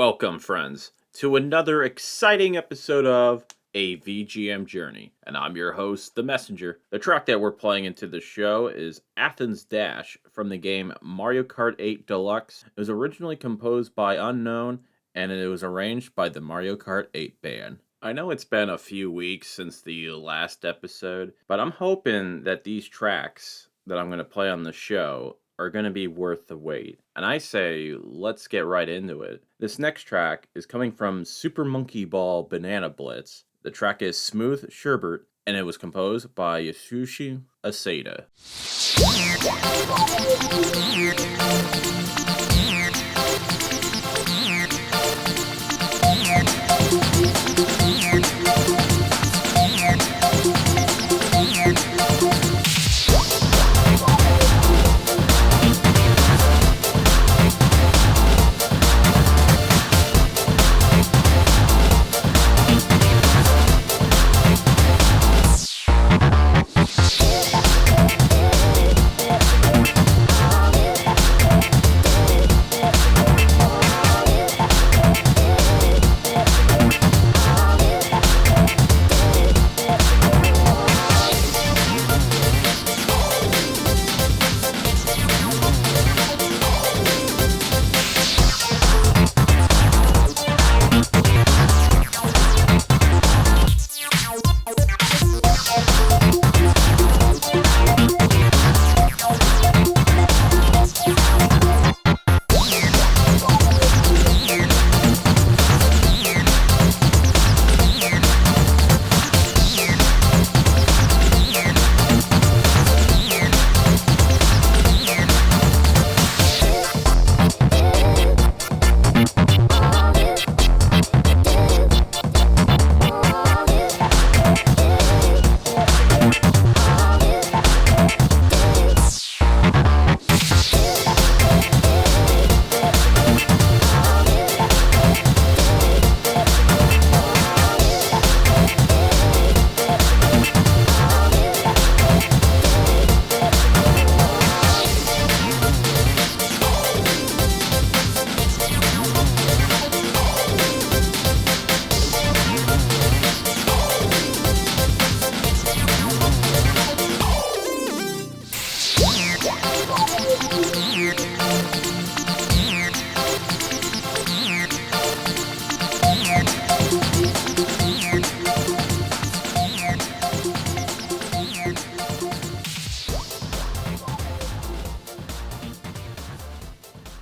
Welcome, friends, to another exciting episode of A VGM Journey. And I'm your host, The Messenger. The track that we're playing into the show is Athens Dash from the game Mario Kart 8 Deluxe. It was originally composed by Unknown, and it was arranged by the Mario Kart 8 band. I know it's been a few weeks since the last episode, but I'm hoping that these tracks that I'm going to play on the show are going to be worth the wait. And I say, let's get right into it. This next track is coming from Super Monkey Ball Banana Blitz. The track is Smooth Sherbet, and it was composed by Yasushi Asada.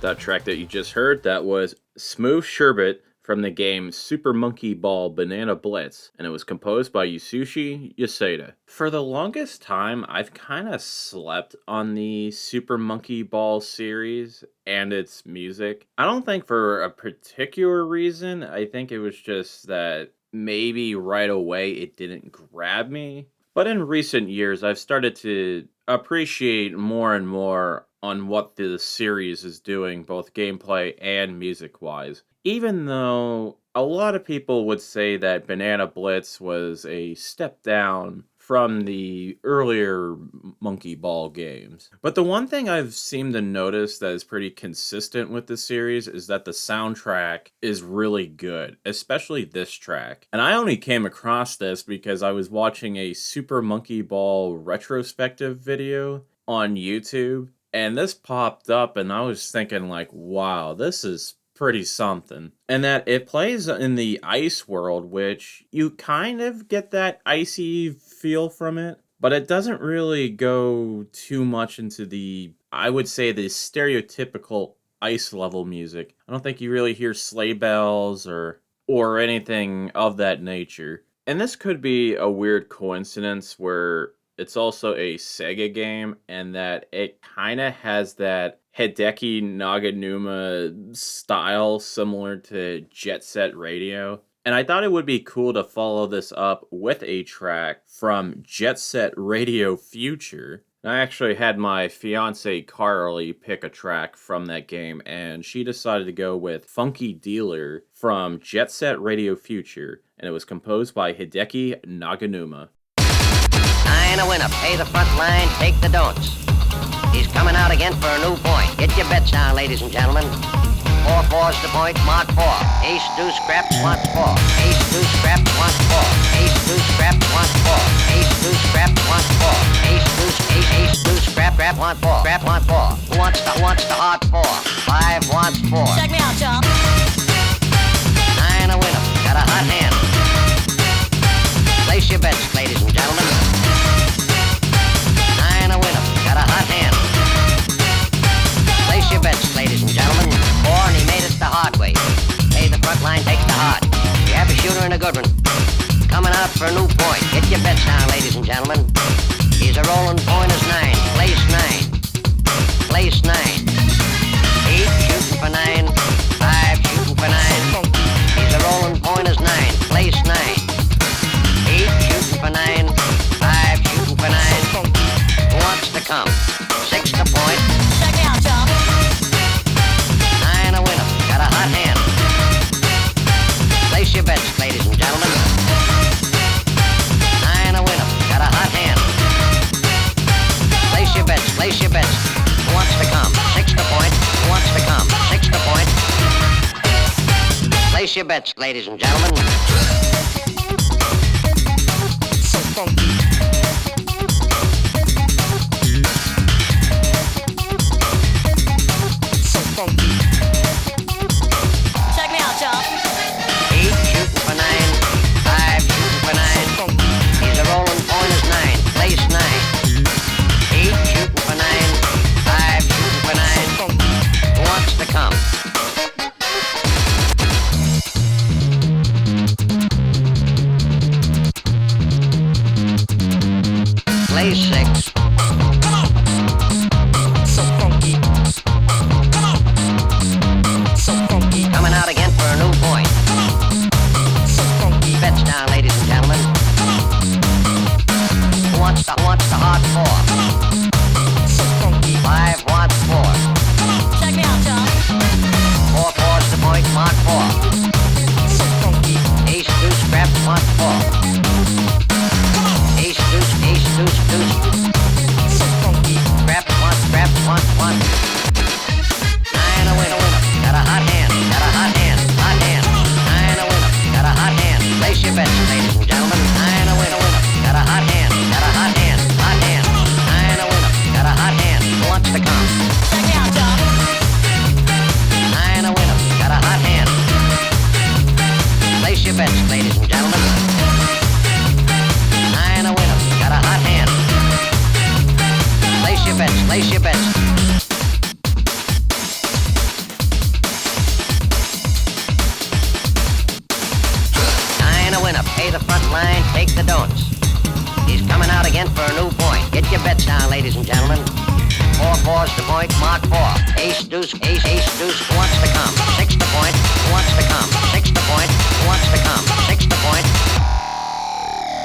That track that you just heard, that was Smooth Sherbet from the game Super Monkey Ball Banana Blitz, and it was composed by Yasushi Asada. For the longest time, I've kind of slept on the Super Monkey Ball series and its music. I don't think for a particular reason. I think it was just that maybe right away it didn't grab me. But in recent years, I've started to appreciate more and more on what the series is doing, both gameplay and music-wise. Even though a lot of people would say that Banana Blitz was a step down from the earlier Monkey Ball games. But the one thing I've seemed to notice that is pretty consistent with the series is that the soundtrack is really good, especially this track. And I only came across this because I was watching a Super Monkey Ball retrospective video on YouTube, and this popped up, and I was thinking, like, wow, this is pretty something. And that it plays in the ice world, which you kind of get that icy feel from it, but it doesn't really go too much into the, I would say, the stereotypical ice level music. I don't think you really hear sleigh bells or anything of that nature. And this could be a weird coincidence where it's also a Sega game, and that it kind of has that Hideki Naganuma style similar to Jet Set Radio. And I thought it would be cool to follow this up with a track from Jet Set Radio Future. I actually had my fiance Carly pick a track from that game, and she decided to go with Funky Dealer from Jet Set Radio Future, and it was composed by Hideki Naganuma. I ain't a winner. Pay the front line, take the don'ts. He's coming out again for a new point. Get your bets down, ladies and gentlemen. 4 fours to point, mark 4. Ace, deuce, scraps, wants 4. Ace, deuce, scraps, wants 4. Ace, deuce, scraps, wants 4. Ace, deuce, scraps, wants 4. Ace, deuce, ace, deuce, scrap, want 4. Scrap, want 4. Who wants the hard 4? 5 wants 4. Check me out, y'all. 9 a winner. Got a hot hand. Place your bets, ladies and gentlemen. 9 a winner. Got a hot hand. Place your bets, ladies and gentlemen. 4 and he made it the hard way. Pay the front line, take the hard. You have a shooter and a good one. Coming out for a new point. Get your bets down, ladies and gentlemen. He's a rolling point is 9. Place 9. Place 9. 8 shooting for 9. 5 shooting for 9. He's a rolling point is 9. Place 9. 8 shooting for 9. 5 shooting for 9. Who wants to come? 6 to point. Check me out, y'all. 9 a winner. Got a hot hand. Place your bets, ladies and gentlemen. 9 a winner. Got a hot hand. Place your bets, place your bets. Who wants to come? 6 to point. Who wants to come? 6 to point. Place your bets, ladies and gentlemen. So funky. So funky. Check me out, y'all. 8 shooting for 9. 5 shooting for 9. He's a rolling point is 9. Place 9. 8 shooting for 9. 5 shooting for 9. Who wants to come? Place 6. So funky. So funky. Coming out again for a new point. So funky. Bets down, ladies and gentlemen. Who wants the hard 4? So funky. 5 wants 4. Check me out, y'all. 4 fours to point, mark 4. So funky. Ace, deuce, scraps, wants 4. Ace, deuce, deuce. So funky. Scraps, wants 1. 9 a winner. Got a hot hand. 9 a winner. Got a hot hand. Place your bets, ladies and gentlemen. 9 a winner. Got a hot hand. 9 a winner. Got a hot hand. Who wants to come? Check me out, y'all. 9 a winner. Got a hot hand. Place your bets, ladies and gentlemen. 9 a winner. Got a hot hand. Place your bets. 9 a winner. Pay the front line, take the don'ts. He's coming out again for a new point. Get your bets down, ladies and gentlemen. 4 fours to point, mark 4. Ace, deuce. Who wants to come? 6 to point. Who wants to come? 6 to point. Who wants to come? 6 to point.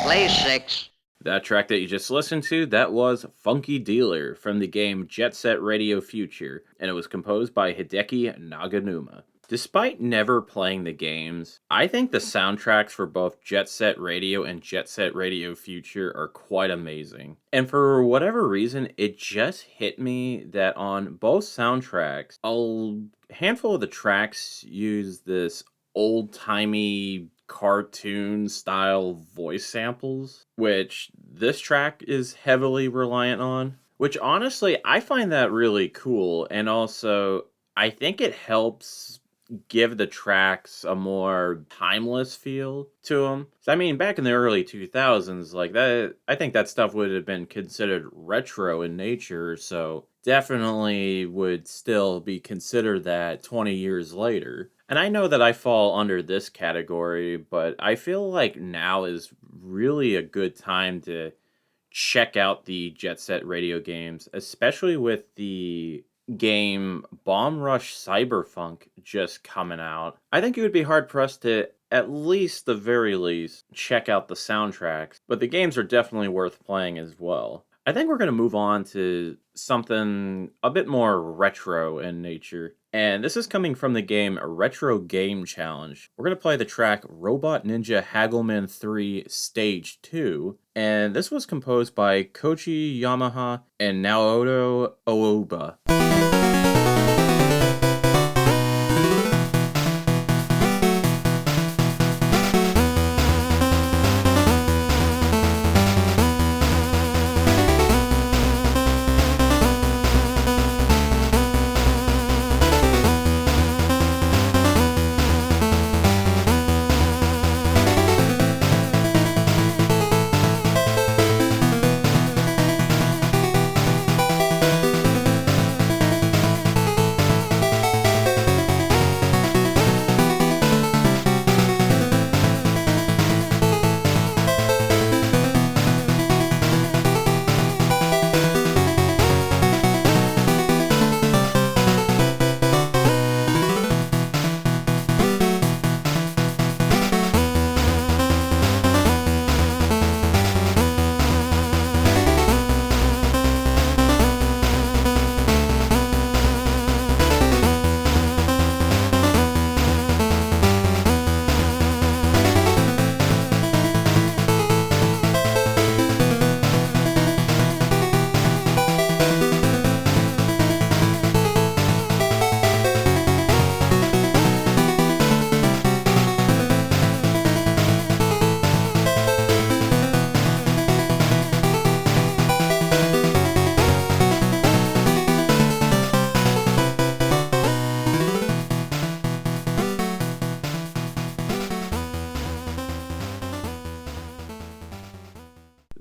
Play 6. That track that you just listened to, that was Funky Dealer from the game Jet Set Radio Future, and it was composed by Hideki Naganuma. Despite never playing the games, I think the soundtracks for both Jet Set Radio and Jet Set Radio Future are quite amazing. And for whatever reason, it just hit me that on both soundtracks, a handful of the tracks use this old-timey cartoon style voice samples, which this track is heavily reliant on, which honestly I find that really cool, and also I think it helps give the tracks a more timeless feel to them. I mean, back in the early 2000s, like that, I think that stuff would have been considered retro in nature, so definitely would still be considered that 20 years later. And I know that I fall under this category, but I feel like now is really a good time to check out the Jet Set Radio games, especially with the game Bomb Rush Cyberfunk just coming out. I think it would be hard pressed to, at least the very least, check out the soundtracks, but the games are definitely worth playing as well. I think we're going to move on to something a bit more retro in nature. And this is coming from the game Retro Game Challenge. We're going to play the track Robot Ninja Haggleman 3 Stage 2. And this was composed by Koji, Yamaha, and Naoto Ouba.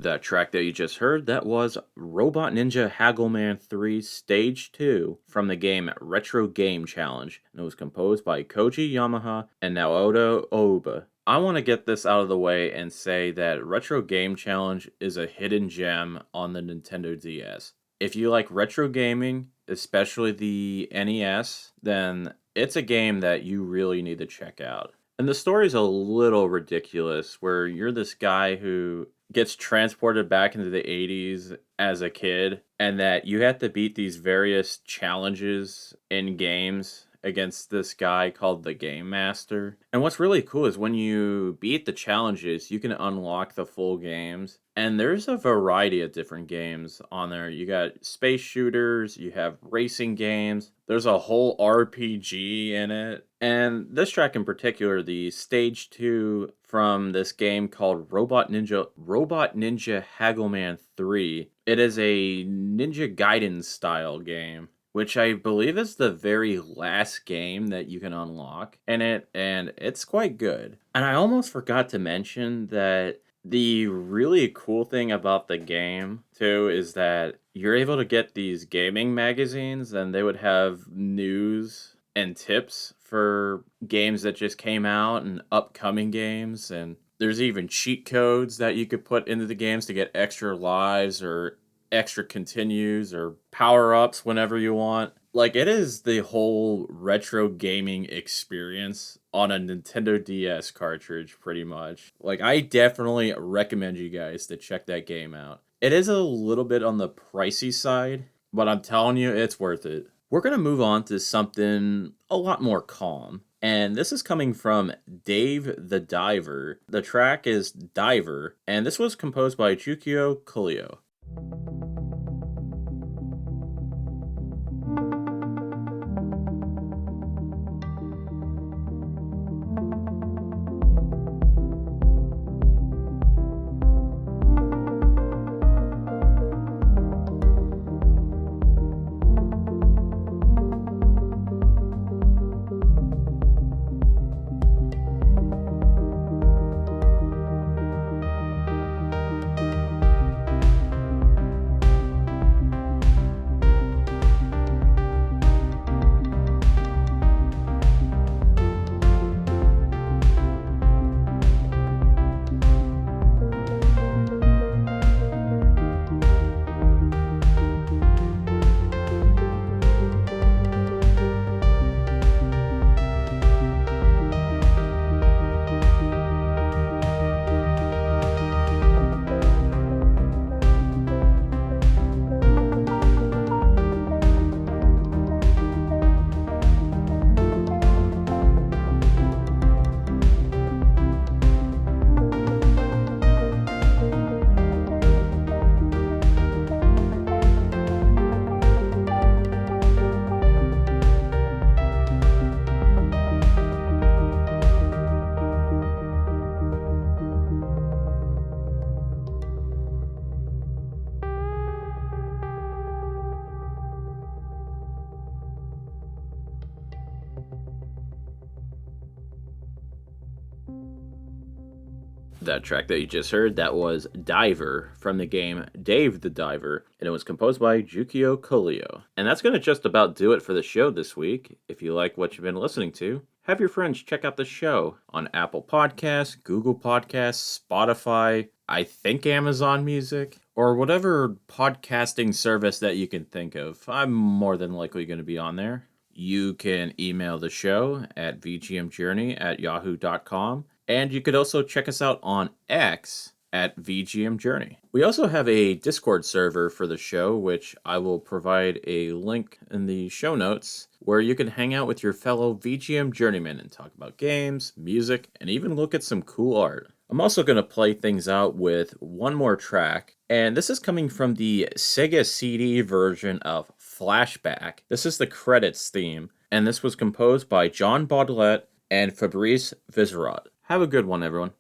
That track that you just heard, that was Robot Ninja Haggleman 3 Stage 2 from the game Retro Game Challenge, and it was composed by Koji, Yamaha, and Naoto, Ouba. I want to get this out of the way and say that Retro Game Challenge is a hidden gem on the Nintendo DS. If you like retro gaming, especially the NES, then it's a game that you really need to check out. And the story's a little ridiculous, where you're this guy who gets transported back into the 80s as a kid, and that you have to beat these various challenges in games against this guy called the Game Master. And what's really cool is when you beat the challenges, you can unlock the full games. And there's a variety of different games on there. You got space shooters, you have racing games, there's a whole RPG in it. And this track in particular, the stage 2 from this game called Robot Ninja Haggleman 3. It is a Ninja Gaiden style game, which I believe is the very last game that you can unlock in it, and it's quite good. And I almost forgot to mention that the really cool thing about the game, too, is that you're able to get these gaming magazines, and they would have news and tips for games that just came out and upcoming games, and there's even cheat codes that you could put into the games to get extra lives or extra continues or power-ups whenever you want. Like, it is the whole retro gaming experience on a Nintendo DS cartridge, pretty much. Like, I definitely recommend you guys to check that game out. It is a little bit on the pricey side, but I'm telling you, it's worth it. We're going to move on to something a lot more calm. And this is coming from Dave the Diver. The track is Diver, and this was composed by Jukio, Kallio. That track that you just heard, that was Diver from the game Dave the Diver, and it was composed by Jukio, Kallio. And that's going to just about do it for the show this week. If you like what you've been listening to, have your friends check out the show on Apple Podcasts, Google Podcasts, Spotify, I think Amazon Music, or whatever podcasting service that you can think of. I'm more than likely going to be on there. You can email the show at vgmjourney@yahoo.com. And you could also check us out on X at VGM Journey. We also have a Discord server for the show, which I will provide a link in the show notes, where you can hang out with your fellow VGM Journeymen and talk about games, music, and even look at some cool art. I'm also going to play things out with one more track, and this is coming from the Sega CD version of Flashback. This is the credits theme, and this was composed by John Baudlot and Fabrice Visserot. Have a good one, everyone.